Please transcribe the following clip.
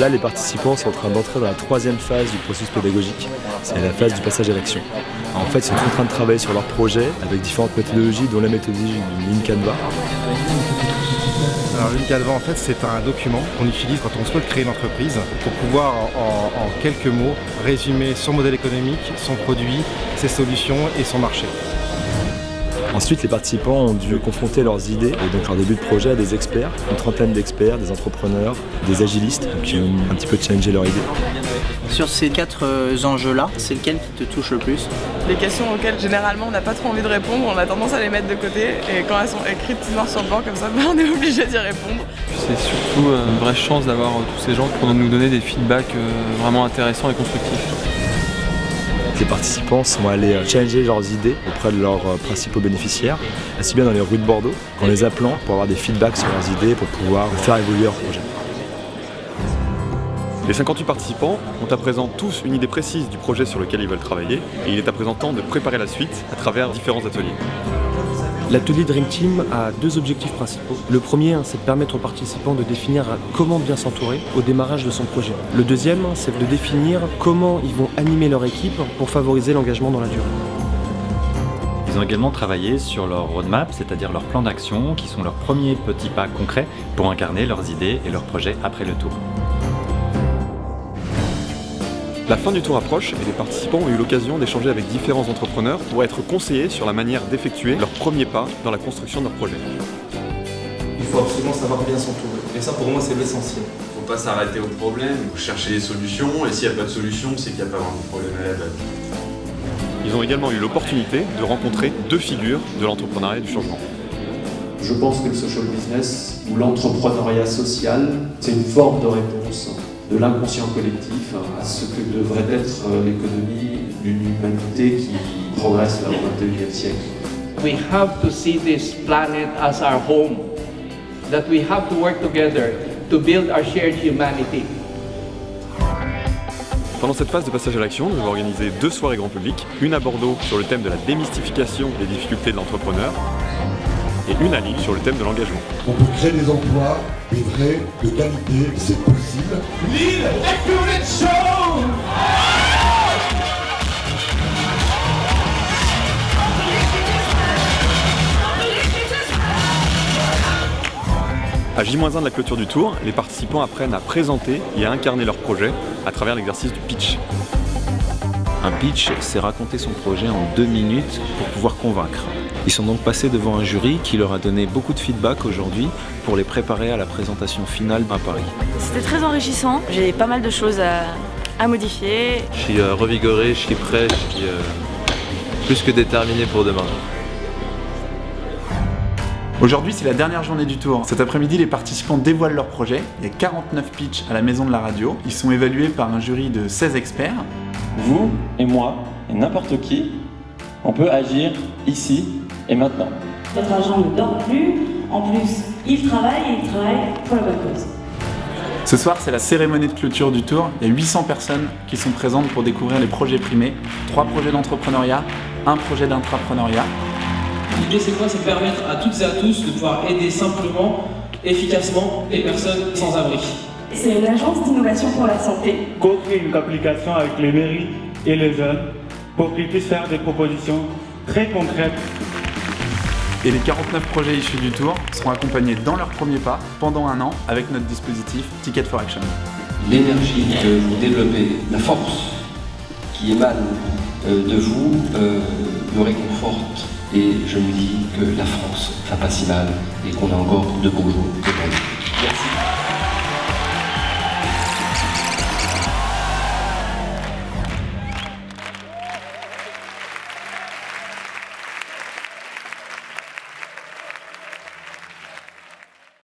Là, les participants sont en train d'entrer dans la troisième phase du processus pédagogique, c'est la phase du passage à l'action. En fait, ils sont en train de travailler sur leur projet avec différentes méthodologies, dont la méthodologie du Lean Canva. Alors Lean Canva, en fait, c'est un document qu'on utilise quand on souhaite créer une entreprise pour pouvoir, en quelques mots, résumer son modèle économique, son produit, ses solutions et son marché. Ensuite, les participants ont dû confronter leurs idées et donc leur début de projet à des experts, une trentaine d'experts, des entrepreneurs, des agilistes qui ont un petit peu challengé leurs idées. Sur ces 4 enjeux-là, c'est lequel qui te touche le plus? Les questions auxquelles généralement on n'a pas trop envie de répondre, on a tendance à les mettre de côté et quand elles sont écrites noir sur blanc comme ça, on est obligé d'y répondre. C'est surtout une vraie chance d'avoir tous ces gens qui vont nous donner des feedbacks vraiment intéressants et constructifs. Les participants sont allés challenger leurs idées auprès de leurs principaux bénéficiaires, ainsi bien dans les rues de Bordeaux, en les appelant pour avoir des feedbacks sur leurs idées, pour pouvoir faire évoluer leur projet. Les 58 participants ont à présent tous une idée précise du projet sur lequel ils veulent travailler et il est à présent temps de préparer la suite à travers différents ateliers. L'atelier Dream Team a 2 objectifs principaux. Le premier, c'est de permettre aux participants de définir comment bien s'entourer au démarrage de son projet. Le deuxième, c'est de définir comment ils vont animer leur équipe pour favoriser l'engagement dans la durée. Ils ont également travaillé sur leur roadmap, c'est-à-dire leur plan d'action, qui sont leurs premiers petits pas concrets pour incarner leurs idées et leurs projets après le tour. La fin du tour approche et les participants ont eu l'occasion d'échanger avec différents entrepreneurs pour être conseillés sur la manière d'effectuer leurs premiers pas dans la construction de leur projet. Il faut absolument savoir bien s'entourer. Et ça, pour moi, c'est l'essentiel. Il ne faut pas s'arrêter au problème, il faut chercher des solutions. Et s'il n'y a pas de solution, c'est qu'il n'y a pas vraiment de problème à la base. Ils ont également eu l'opportunité de rencontrer 2 figures de l'entrepreneuriat et du changement. Je pense que le social business ou l'entrepreneuriat social, c'est une forme de réponse de l'inconscient collectif à ce que devrait être l'économie d'une humanité qui progresse vers le XXIe siècle. We have to see this planet as our home, that we have to work together to build our shared humanity. Pendant cette phase de passage à l'action, nous avons organisé 2 soirées grand public, une à Bordeaux sur le thème de la démystification des difficultés de l'entrepreneur et une à Lille sur le thème de l'engagement. On peut créer des emplois, des vrais, de qualité, c'est possible. Lille Experience Show! À J-1 de la clôture du tour, les participants apprennent à présenter et à incarner leur projet à travers l'exercice du pitch. Un pitch, c'est raconter son projet en 2 minutes pour pouvoir convaincre. Ils sont donc passés devant un jury qui leur a donné beaucoup de feedback aujourd'hui pour les préparer à la présentation finale à Paris. C'était très enrichissant, j'ai pas mal de choses à modifier. Je suis revigoré, je suis prêt, je suis plus que déterminé pour demain. Aujourd'hui, c'est la dernière journée du tour. Cet après-midi, les participants dévoilent leur projet. Il y a 49 pitchs à la Maison de la Radio. Ils sont évalués par un jury de 16 experts. Vous et moi, et n'importe qui, on peut agir ici et maintenant. Votre agent ne dort plus, en plus, il travaille et il travaille pour la bonne cause. Ce soir, c'est la cérémonie de clôture du tour. Il y a 800 personnes qui sont présentes pour découvrir les projets primés. 3 projets d'entrepreneuriat, 1 projet d'intrapreneuriat. L'idée c'est quoi? C'est de permettre à toutes et à tous de pouvoir aider simplement, efficacement les personnes sans abri. C'est une agence d'innovation pour la santé. Co-créer une application avec les mairies et les jeunes pour qu'ils puissent faire des propositions très concrètes. Et les 49 projets issus du tour seront accompagnés dans leur premier pas pendant 1 an avec notre dispositif Ticket for Action. L'énergie que vous développez, la force qui émane de vous me réconforte. Et je me dis que la France va pas si mal et qu'on a encore de beaux jours devant nous. Merci.